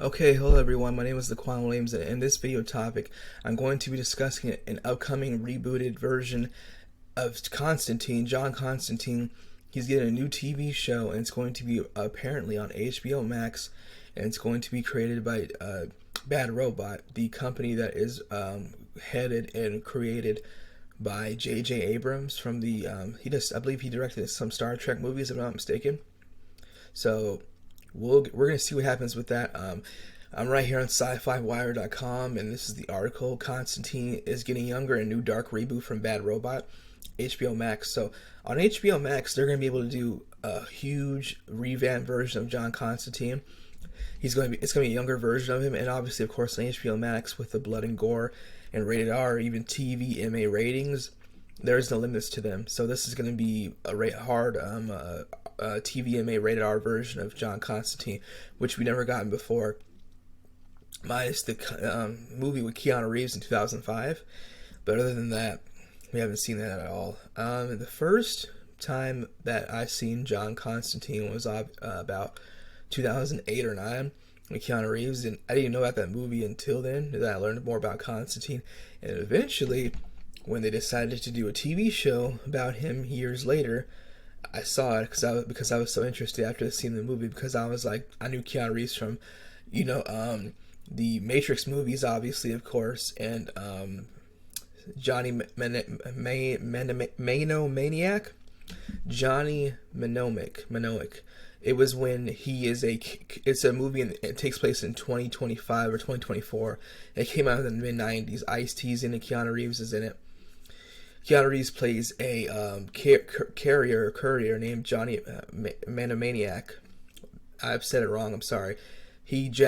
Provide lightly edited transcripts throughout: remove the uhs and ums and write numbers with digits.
Okay, hello everyone. My name is Laquan Williams, and in this video topic, I'm going to be discussing an upcoming rebooted version of Constantine, John Constantine. He's getting a new TV show, and it's going to be apparently on HBO Max, and it's going to be created by Bad Robot, the company that is headed and created by J.J. Abrams from the I believe he directed some Star Trek movies, if I'm not mistaken. So we're gonna see what happens with that. I'm right here on SciFiWire.com, and this is the article. Constantine is getting younger, a new dark reboot from Bad Robot, HBO Max. So on HBO Max, they're gonna be able to do a huge revamped version of John Constantine. It's gonna be a younger version of him, and obviously, of course, on HBO Max with the blood and gore and rated R, even TVMA ratings, there's no limits to them. So this is going to be a hard TVMA rated R version of John Constantine, which we never gotten before, minus the movie with Keanu Reeves in 2005. But other than that, we haven't seen that at all. The first time that I seen John Constantine was about 2008 or 9 with Keanu Reeves, and I didn't know about that movie until then. That I learned more about Constantine, and eventually, when they decided to do a TV show about him years later, I saw it because I was so interested after seeing the movie, because I was like, I knew Keanu Reeves from, the Matrix movies, obviously, of course, and Johnny Manomaniac, Johnny Mnemonic. It was when it's a movie, and it takes place in 2025 or 2024. It came out in the mid 90s. Ice-T's in it, Keanu Reeves is in it. Keanu Reeves plays a courier named Johnny Manomaniac. I've said it wrong, I'm sorry. It's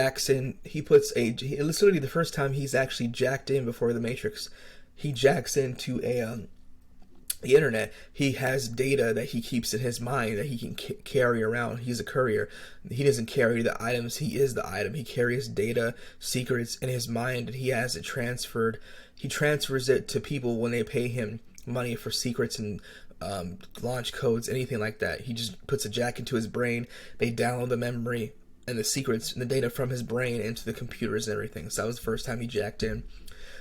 literally the first time he's actually jacked in before the Matrix. He jacks into the internet. He has data that he keeps in his mind that he can carry around. He's a courier. He doesn't carry the items. He is the item. He carries data, secrets in his mind, and he has it transferred. He transfers it to people when they pay him money for secrets and launch codes, anything like that. He just puts a jack into his brain. They download the memory and the secrets and the data from his brain into the computers and everything. So that was the first time he jacked in.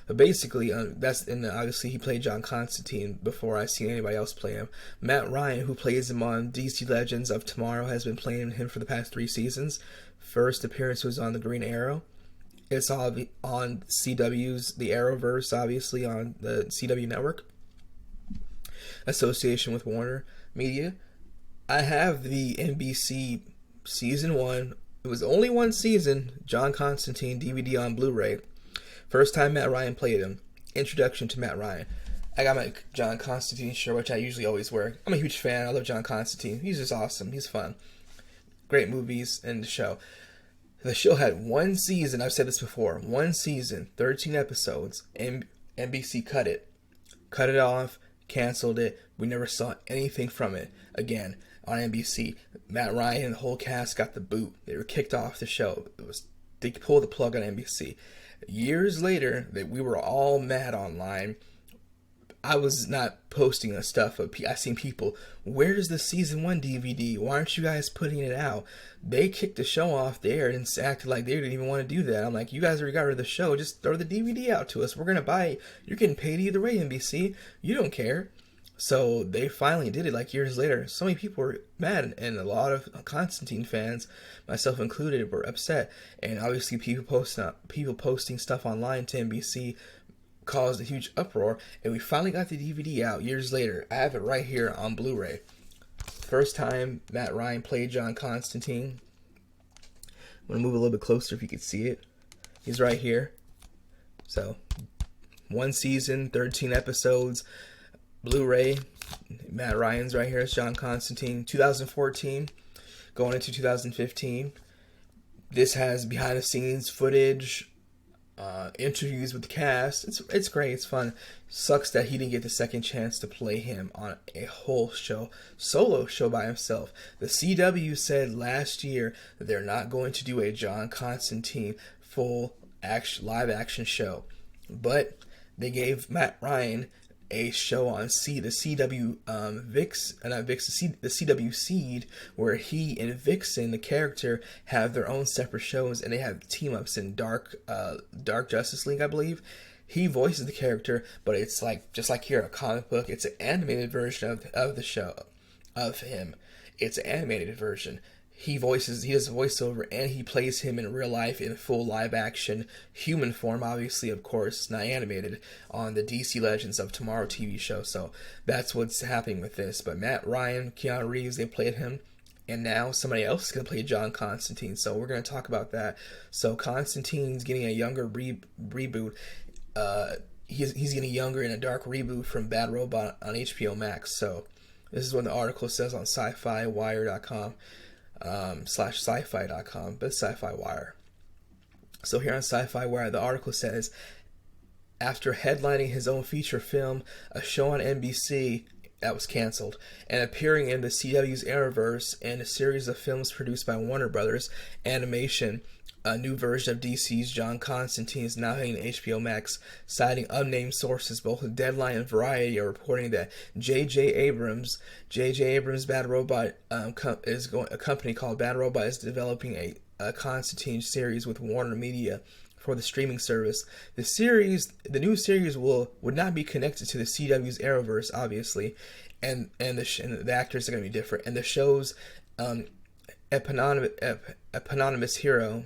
But basically, obviously he played John Constantine before I seen anybody else play him. Matt Ryan, who plays him on DC Legends of Tomorrow, has been playing him for the past 3 seasons. First appearance was on the Green Arrow. It's all on CW's The Arrowverse, obviously on the CW network, association with Warner Media. I have the NBC season 1. It was only 1 season, John Constantine DVD on Blu-ray. First time Matt Ryan played him. Introduction to Matt Ryan. I got my John Constantine shirt, which I usually always wear. I'm a huge fan. I love John Constantine. He's just awesome. He's fun. Great movies and the show. The show had 1 season. I've said this before. 1 season, 13 episodes. And NBC cut it. Cut it off. Canceled it. We never saw anything from it again on NBC. Matt Ryan and the whole cast got the boot. They were kicked off the show. They pulled the plug on NBC. Years later, that we were all mad online. I was not posting the stuff, but I seen people, where's the season 1 DVD? Why aren't you guys putting it out? They kicked the show off there and acted like they didn't even want to do that. I'm like, you guys already got rid of the show. Just throw the DVD out to us. We're going to buy it. You're getting paid either way, NBC. You don't care. So they finally did it like years later. So many people were mad, and a lot of Constantine fans, myself included, were upset. And obviously people posting stuff online to NBC caused a huge uproar, and we finally got the DVD out years later. I have it right here on Blu-ray. First time Matt Ryan played John Constantine. I'm going to move a little bit closer if you can see it. He's right here. So, 1 season, 13 episodes, Blu-ray. Matt Ryan's right here. It's John Constantine. 2014, going into 2015. This has behind-the-scenes footage, interviews with the cast. It's great. It's fun. Sucks that he didn't get the second chance to play him on a whole solo show by himself. The CW said last year that they're not going to do a John Constantine full live action show, but they gave Matt Ryan a show on the CW Vix, not Vix, the CW Seed, where he and Vixen, the character, have their own separate shows, and they have team ups in Dark Justice League, I believe. He voices the character, but it's like just like here a comic book. It's an animated version of the show of him. It's an animated version. He does voiceover, and he plays him in real life in full live action human form, obviously, of course, not animated, on the DC Legends of Tomorrow TV show. So that's what's happening with this. But Matt Ryan, Keanu Reeves, they played him, and now somebody else is going to play John Constantine. So we're going to talk about that. So Constantine's getting a younger reboot. He's getting younger in a dark reboot from Bad Robot on HBO Max. So this is what the article says on sci-fi-wire.com. /sci-fi.com, but Sci-Fi Wire. So here on Sci-Fi Wire, the article says, after headlining his own feature film, a show on NBC that was canceled, and appearing in the CW's Arrowverse and a series of films produced by Warner Brothers Animation, a new version of DC's John Constantine is now hitting HBO Max, citing unnamed sources. Both Deadline and Variety are reporting that J.J. Abrams' Bad Robot a company called Bad Robot is developing a Constantine series with Warner Media for the streaming service. The new series would not be connected to the CW's Arrowverse, obviously, and the actors are going to be different. And the show's eponymous hero.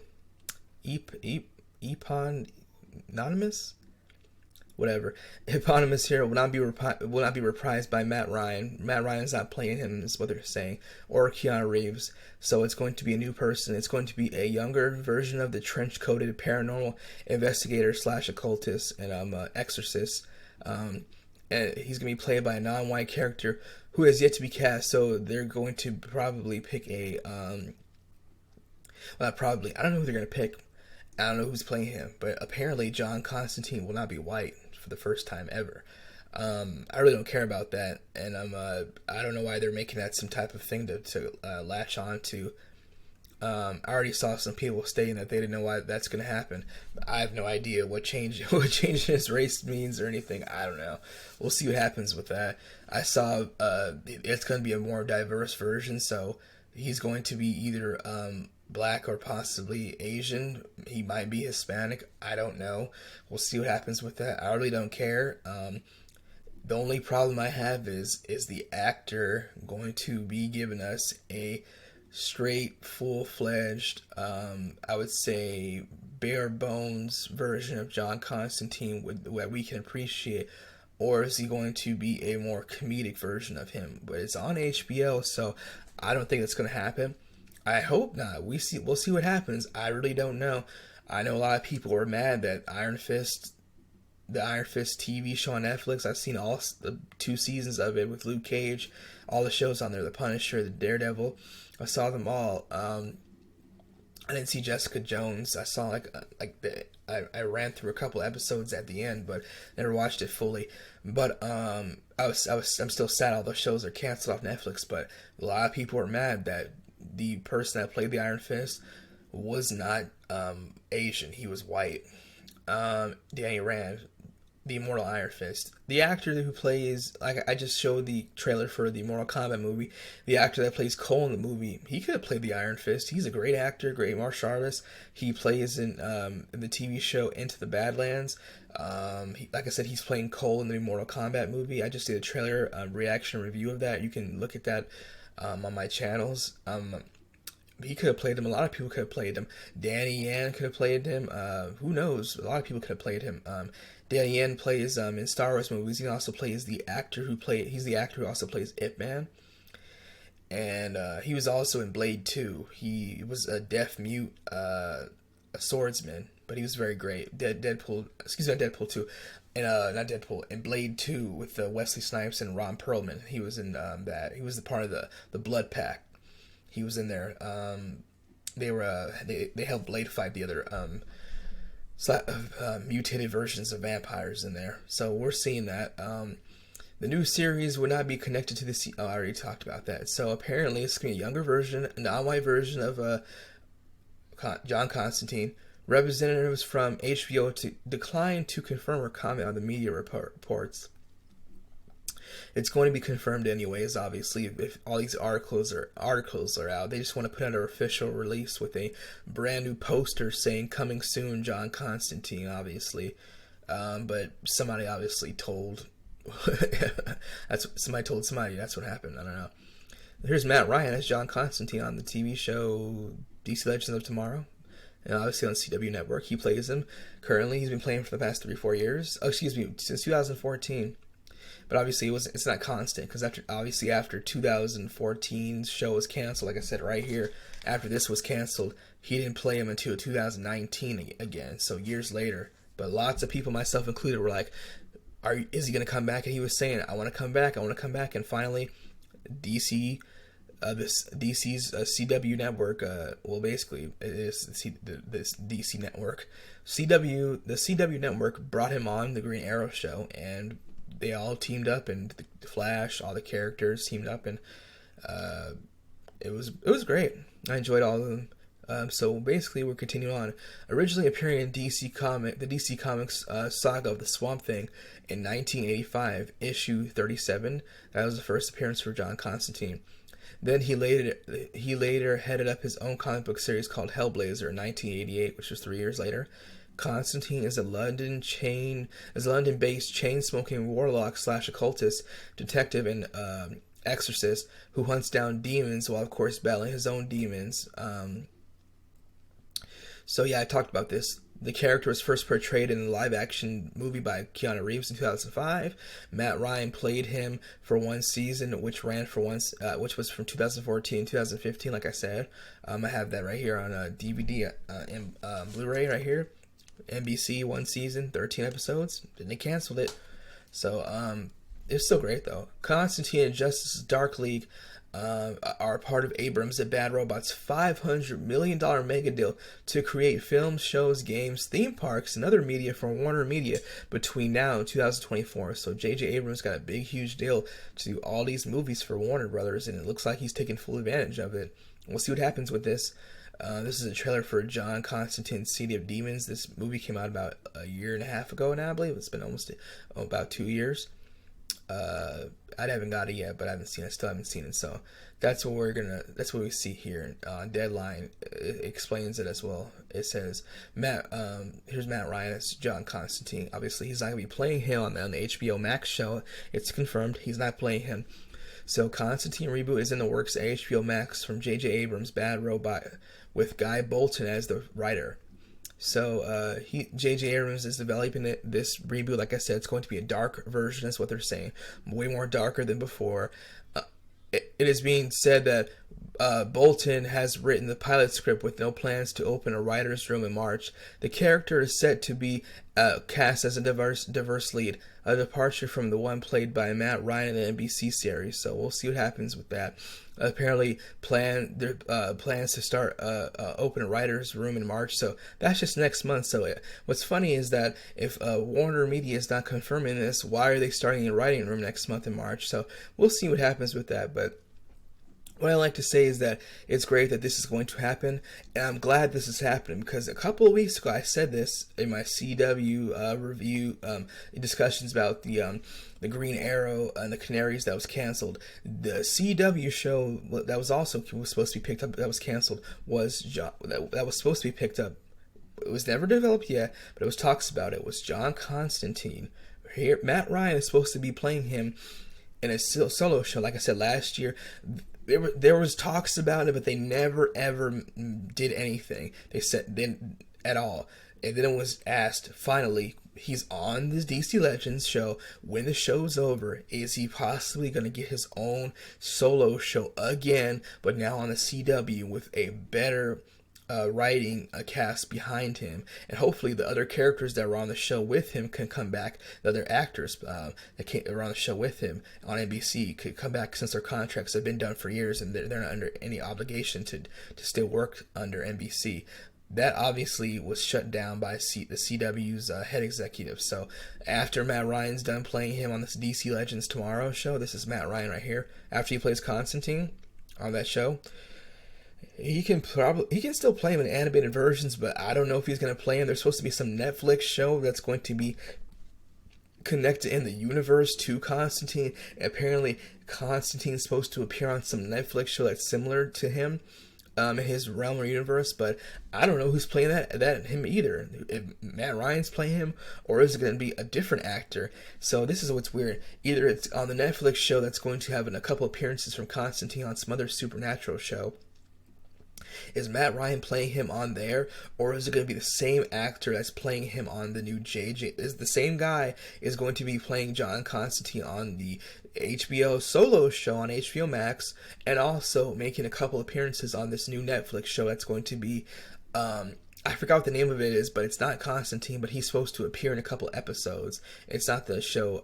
Eponymous? Whatever. Eponymous hero will not be reprised by Matt Ryan. Matt Ryan's not playing him, is what they're saying, or Keanu Reeves. So it's going to be a new person. It's going to be a younger version of the trench-coated paranormal investigator / occultist and exorcist. And he's going to be played by a non-white character who has yet to be cast. So they're going to probably pick a I don't know who they're going to pick. I don't know who's playing him, but apparently John Constantine will not be white for the first time ever. I really don't care about that, and I don't know why they're making that some type of thing to latch on to. I already saw some people stating that they didn't know why that's going to happen. I have no idea what change his race means or anything. I don't know. We'll see what happens with that. I saw it's going to be a more diverse version, so he's going to be either Black or possibly Asian. He might be Hispanic. I don't know. We'll see what happens with that. I really don't care. The only problem I have is the actor going to be giving us a straight, full-fledged, I would say, bare bones version of John Constantine that we can appreciate, or is he going to be a more comedic version of him? But it's on HBO, so I don't think that's going to happen. I hope not. We'll see what happens. I really don't know. I know a lot of people are mad that the Iron Fist TV show on Netflix, I've seen all the 2 seasons of it with Luke Cage, all the shows on there, The Punisher, The Daredevil. I saw them all. I didn't see Jessica Jones. I saw I ran through a couple episodes at the end, but never watched it fully. But I'm still sad all those shows are canceled off Netflix. But a lot of people are mad that the person that played the Iron Fist was not Asian. He was white. Danny Rand, the Immortal Iron Fist. The actor who plays, I just showed the trailer for the Mortal Kombat movie. The actor that plays Cole in the movie, he could have played the Iron Fist. He's a great actor, great martial artist. He plays in the TV show Into the Badlands. Like I said, he's playing Cole in the Mortal Kombat movie. I just did a trailer reaction review of that. You can look at that on my channels. He could have played him. A lot of people could have played him. Danny Yan could have played him. Who knows? A lot of people could have played him. Danny Yan plays in Star Wars movies. He also plays he's the actor who also plays Ip Man. And he was also in Blade 2. He was a deaf mute a swordsman, but he was very great. Deadpool 2. And not Deadpool, in Blade 2 with Wesley Snipes and Ron Perlman. He was in that. He was the part of the Blood Pack. He was in there. They helped Blade fight the other mutated versions of vampires in there. So we're seeing that. The new series would not be connected to the I already talked about that. So apparently it's going to be a younger version, a non-white version of John Constantine. Representatives from HBO declined to confirm or comment on the media reports. It's going to be confirmed anyways. Obviously, if all these articles are out, they just want to put out an official release with a brand new poster saying "Coming soon, John Constantine." Obviously, but somebody obviously told. Somebody told somebody. That's what happened. I don't know. Here's Matt Ryan as John Constantine on the TV show DC Legends of Tomorrow. And obviously on CW Network, he plays him. Currently, he's been playing for the past 3-4 years. Oh, excuse me, since 2014. But obviously, it's not constant because after 2014's show was canceled, like I said right here, after this was canceled, he didn't play him until 2019 again. So years later. But lots of people, myself included, were like, "Is he going to come back?" And he was saying, "I want to come back. I want to come back." And finally, DC's CW network, well, basically it is this DC network. The CW network brought him on the Green Arrow show, and they all teamed up, and the Flash, all the characters teamed up, and it was great. I enjoyed all of them. So basically, we're continuing on. Originally appearing in the DC Comics saga of the Swamp Thing in 1985, issue 37. That was the first appearance for John Constantine. Then he later headed up his own comic book series called Hellblazer in 1988, which was 3 years later. Constantine is a London-based chain-smoking warlock / occultist, detective, and exorcist who hunts down demons while, of course, battling his own demons. So yeah, I talked about this. The character was first portrayed in a live-action movie by Keanu Reeves in 2005. Matt Ryan played him for one season, which was from 2014 to 2015. Like I said, I have that right here on DVD and Blu-ray right here. NBC, one season, 13 episodes. Then they canceled it. So it's still great though. Constantine and Justice's Dark League are part of Abrams and Bad Robot's $500 million mega deal to create films, shows, games, theme parks, and other media for Warner Media between now and 2024. So J.J. Abrams got a big, huge deal to do all these movies for Warner Brothers, and it looks like he's taking full advantage of it. We'll see what happens with this. This is a trailer for John Constantine's City of Demons. This movie came out about a year and a half ago now, I believe. It's been almost about 2 years. I haven't got it yet, but I still haven't seen it. So that's what we see here. Deadline explains it as well. It says here's Matt Ryan as John Constantine. Obviously, he's not gonna be playing him on the HBO Max show. It's confirmed he's not playing him. So Constantine reboot is in the works at HBO Max from J.J. Abrams' Bad Robot, with Guy Bolton as the writer. So J.J. Abrams is developing this reboot. Like I said, it's going to be a dark version. That's what they're saying. Way more darker than before. It is being said that Bolton has written the pilot script with no plans to open a writer's room in March. The character is set to be cast as a diverse lead, a departure from the one played by Matt Ryan in the NBC series. So we'll see what happens with that. Apparently, plans to start open a writer's room in March. So that's just next month. So what's funny is that if Warner Media is not confirming this, why are they starting a writing room next month in March? So we'll see what happens with that. But what I like to say is that it's great that this is going to happen, and I'm glad this is happening because a couple of weeks ago I said this in my CW review discussions about the Green Arrow and the Canaries that was canceled. The CW show that was supposed to be picked up that was canceled was that was supposed to be picked up. It was never developed yet, but it was talks about it. It was John Constantine. Here, Matt Ryan is supposed to be playing him in a solo show. Like I said last year, there was talks about it, but they never ever did anything. They said at all. And then it was asked, finally, he's on this DC Legends show. When the show's over, is he possibly going to get his own solo show again, but now on the CW with a better writing cast behind him, and hopefully the other characters that were on the show with him can come back. The other actors that were on the show with him on NBC could come back, since their contracts have been done for years and they're not under any obligation to still work under NBC. That obviously was shut down by the CW's head executive. So after Matt Ryan's done playing him on this DC Legends Tomorrow show, this is Matt Ryan right here. After he plays Constantine on that show, he can still play him in animated versions, but I don't know if he's going to play him. There's supposed to be some Netflix show that's going to be connected in the universe to Constantine. Apparently, Constantine's supposed to appear on some Netflix show that's similar to him, in his realm or universe, but I don't know who's playing that him either. If Matt Ryan's playing him, or is it going to be a different actor? So this is what's weird. Either it's on the Netflix show that's going to have a couple appearances from Constantine on some other supernatural show. Is Matt Ryan playing him on there, or is it going to be the same actor that's playing him on the new JJ? Is the same guy is going to be playing John Constantine on the HBO solo show on HBO Max, and also making a couple appearances on this new Netflix show that's going to be, I forgot what the name of it is, but it's not Constantine, but he's supposed to appear in a couple episodes. It's not the show.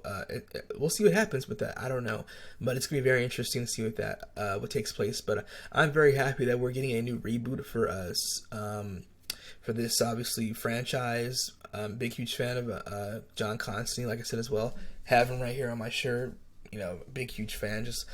We'll see what happens with that. I don't know, but it's gonna be very interesting to see what takes place. But I'm very happy that we're getting a new reboot for us, for this obviously franchise. Big huge fan of John Constantine, like I said as well. Have him right here on my shirt. You know, big huge fan. Just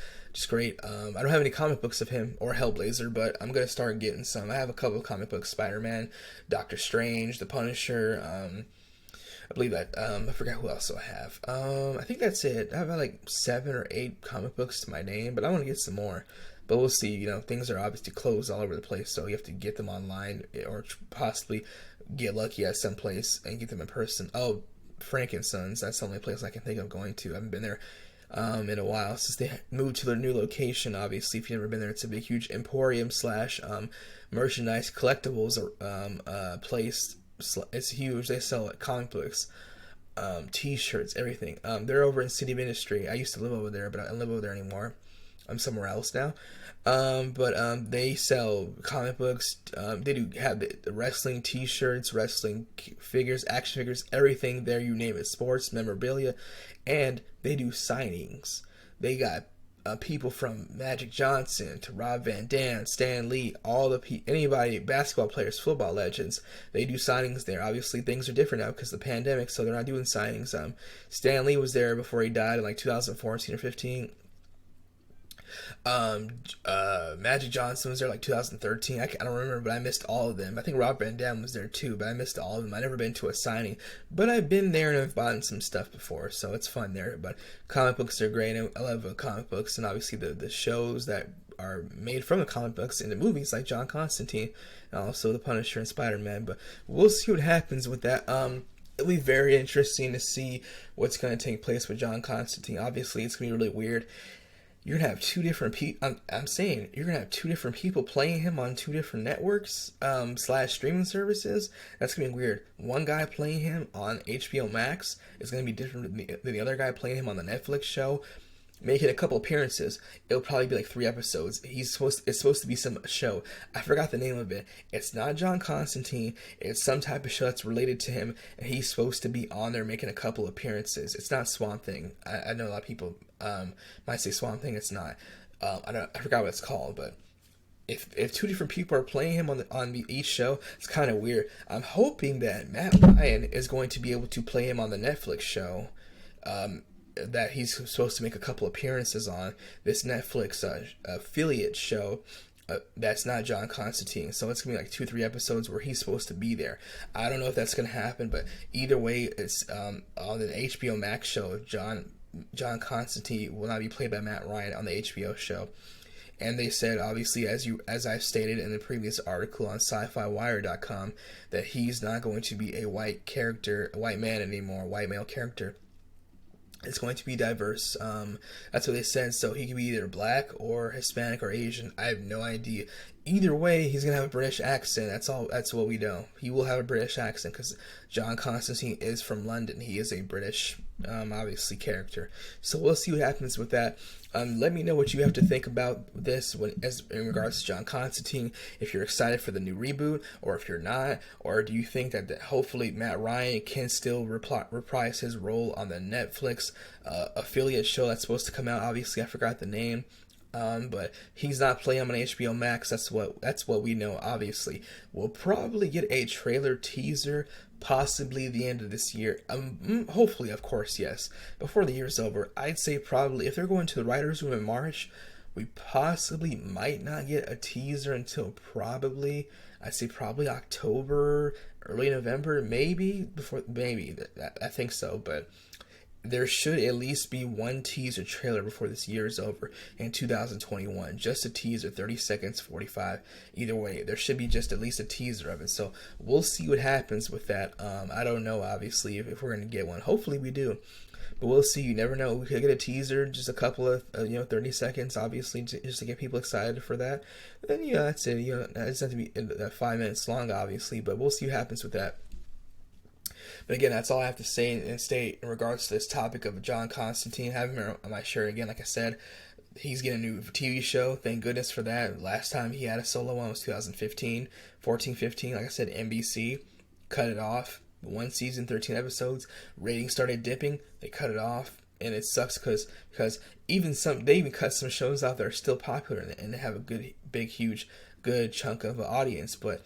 great. I don't have any comic books of him or Hellblazer, but I'm gonna start getting some. I have a couple of comic books: Spider-Man, Doctor Strange, The Punisher. I believe that. I forgot who else I have. I think that's it. I have like 7 or 8 comic books to my name, but I want to get some more. But we'll see. You know, things are obviously closed all over the place, so you have to get them online or possibly get lucky at some place and get them in person. Oh, Frankensons. That's the only place I can think of going to. I haven't been there in a while since they moved to their new location. Obviously, if you've never been there, it's a big huge emporium slash merchandise collectibles place. It's huge. They sell comic books, t-shirts, everything. They're over in City Ministry. I used to live over there, but I don't live over there anymore. I'm somewhere else now. But they sell comic books. They do have the wrestling t-shirts, wrestling figures, action figures, everything there, you name it, sports, memorabilia, and they do signings. They got people from Magic Johnson to Rob Van Dam, Stan Lee, all the anybody, basketball players, football legends. They do signings there. Obviously, things are different now because of the pandemic, so they're not doing signings. Stan Lee was there before he died in like 2014 or 15. Magic Johnson was there like 2013. I don't remember, but I missed all of them. I think Rob Van Dam was there too, but I missed all of them. I've never been to a signing, but I've been there and I've bought some stuff before, so it's fun there. But comic books are great. I love comic books, and obviously the shows that are made from the comic books into movies like John Constantine, and also The Punisher and Spider-Man. But we'll see what happens with that. It'll be very interesting to see what's going to take place with John Constantine. Obviously, it's going to be really weird. You're going to have two different people, I'm saying, you're going to have two different people playing him on two different networks, slash streaming services. That's going to be weird. One guy playing him on HBO Max is going to be different than the other guy playing him on the Netflix show. Making a couple appearances. It'll probably be like 3 episodes. It's supposed to be some show. I forgot the name of it. It's not John Constantine. It's some type of show that's related to him, and he's supposed to be on there making a couple appearances. It's not Swamp Thing. I know a lot of people might say Swamp Thing. It's not. I forgot what it's called, but if two different people are playing him on each show, it's kind of weird. I'm hoping that Matt Ryan is going to be able to play him on the Netflix show. That he's supposed to make a couple appearances on this Netflix affiliate show that's not John Constantine. So it's going to be like 2-3 episodes where he's supposed to be there. I don't know if that's going to happen, but either way, it's on the HBO Max show. John Constantine will not be played by Matt Ryan on the HBO show. And they said, obviously, as I've stated in the previous article on SciFiWire.com, that he's not going to be a white man anymore, white male character. It's going to be diverse. That's what they said. So he could be either black or Hispanic or Asian. I have no idea. Either way, he's gonna have a British accent. That's all. That's what we know. He will have a British accent because John Constantine is from London. He is a British, obviously, character. So we'll see what happens with that. Let me know what you have to think about this in regards to John Constantine. If you're excited for the new reboot, or if you're not, or do you think that hopefully Matt Ryan can still reprise his role on the Netflix affiliate show that's supposed to come out? Obviously, I forgot the name. But he's not playing on HBO Max. That's what we know. Obviously, we'll probably get a trailer teaser, possibly the end of this year. Hopefully, of course, yes. Before the year's over, I'd say probably if they're going to the writers' room in March, we possibly might not get a teaser until probably October, early November, maybe. I think so, but there should at least be one teaser trailer before this year is over in 2021. Just a teaser, 30 seconds, 45. Either way, there should be just at least a teaser of it. So we'll see what happens with that. I don't know, obviously, if we're going to get one. Hopefully we do. But we'll see. You never know. We could get a teaser, just a couple of 30 seconds, obviously, just to get people excited for that. And then that's it. It doesn't have to be 5 minutes long, obviously, but we'll see what happens with that. But again, that's all I have to say and state in regards to this topic of John Constantine. Having him on my shirt again, like I said, he's getting a new TV show. Thank goodness for that. Last time he had a solo one was 2015, 14-15. Like I said, NBC cut it off. 1 season, 13 episodes. Ratings started dipping. They cut it off, and it sucks because they even cut some shows out that are still popular and they have a good, big, huge, good chunk of an audience. But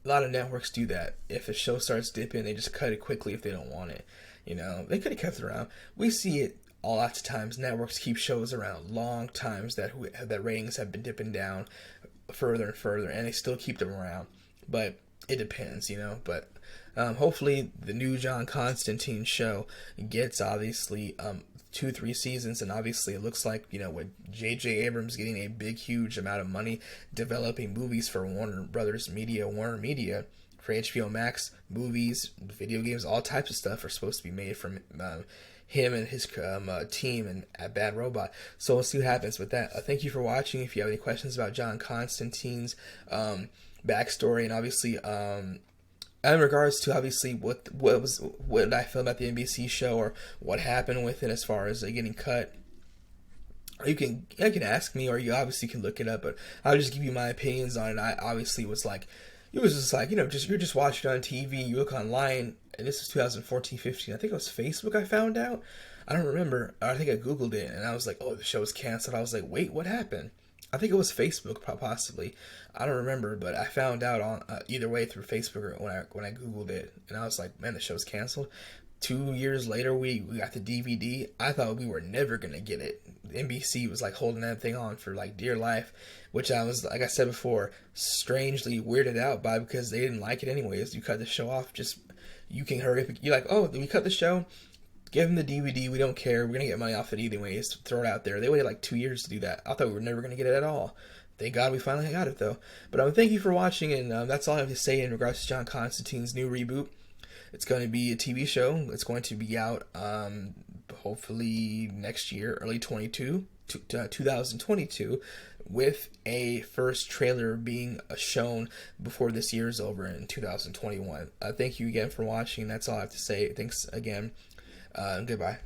a lot of networks do that. If a show starts dipping, they just cut it quickly if they don't want it. They could have kept it around. We see it a lot of times. Networks keep shows around long times that ratings have been dipping down further and further, and they still keep them around. But it depends, But hopefully the new John Constantine show gets obviously 2-3 seasons, and obviously it looks like with J.J. Abrams getting a big, huge amount of money developing movies for Warner Media, for HBO Max, movies, video games, all types of stuff are supposed to be made from him and his team and at Bad Robot. So we'll see what happens with that. Thank you for watching. If you have any questions about John Constantine's backstory, and obviously in regards to obviously what I feel about the NBC show or what happened with it as far as getting cut, you can ask me, or you obviously can look it up, but I'll just give you my opinions on it. I obviously was like, you're just watching it on TV, you look online, and this is 2014, 15, I think it was Facebook I found out, I don't remember, I think I googled it, and I was like, oh, the show's canceled. I was like, wait, what happened? I think it was Facebook, possibly. I don't remember, but I found out on either way through Facebook or when I googled it, and I was like, man, the show's canceled. 2 years later, we got the DVD. I thought we were never gonna get it. NBC was like holding that thing on for like dear life, which I was, like I said before, strangely weirded out by, because they didn't like it anyways. You cut the show off, you can hurry up. You're like, oh, we cut the show. Give them the DVD. We don't care. We're going to get money off it anyways. Throw it out there. They waited like 2 years to do that. I thought we were never going to get it at all. Thank God we finally got it, though. But thank you for watching, and that's all I have to say in regards to John Constantine's new reboot. It's going to be a TV show. It's going to be out hopefully next year, early 2022, with a first trailer being shown before this year is over in 2021. Thank you again for watching. That's all I have to say. Thanks again. Goodbye.